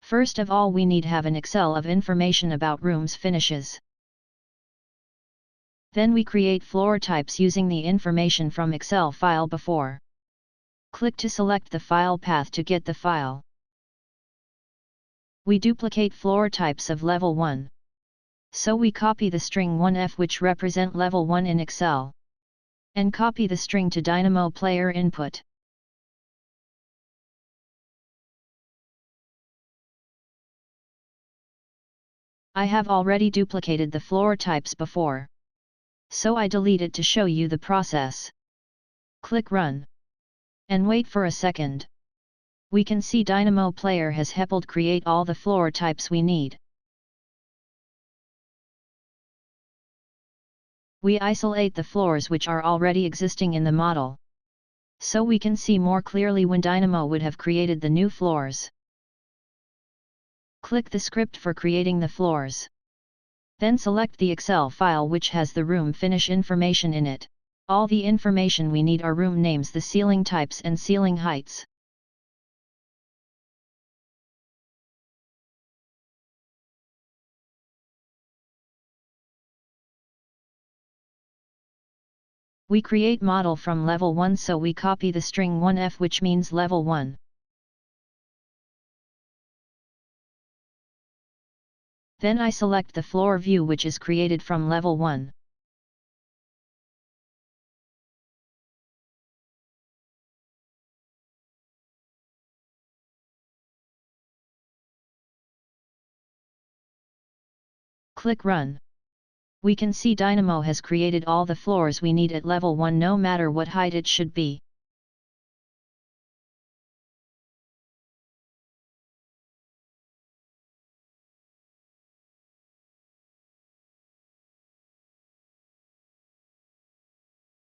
First of all, we need have an Excel of information about rooms finishes. Then we create floor types using the information from Excel file before. Click to select the file path to get the file. We duplicate floor types of level 1. So we copy the string 1F which represent level 1 in Excel. And copy the string to Dynamo player input. I have already duplicated the floor types before. So I delete it to show you the process. Click Run. And wait for a second. We can see Dynamo player has helped create all the floor types we need. We isolate the floors which are already existing in the model. So we can see more clearly when Dynamo would have created the new floors. Click the script for creating the floors. Then select the Excel file which has the room finish information in it. All the information we need are room names, the ceiling types and ceiling heights. We create model from level 1, so we copy the string 1F which means level 1. Then I select the floor view which is created from level 1. Click Run. We can see Dynamo has created all the floors we need at level 1 no matter what height it should be.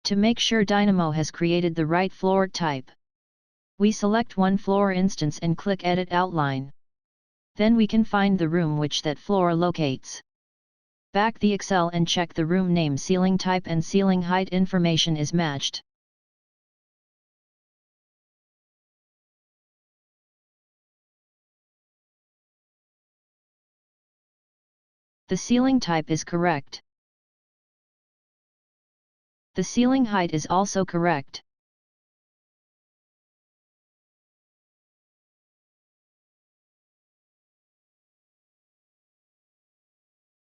To make sure Dynamo has created the right floor type, we select one floor instance and click Edit Outline. Then we can find the room which that floor locates. Back the Excel and check the room name, ceiling type and ceiling height information is matched. The ceiling type is correct. The ceiling height is also correct.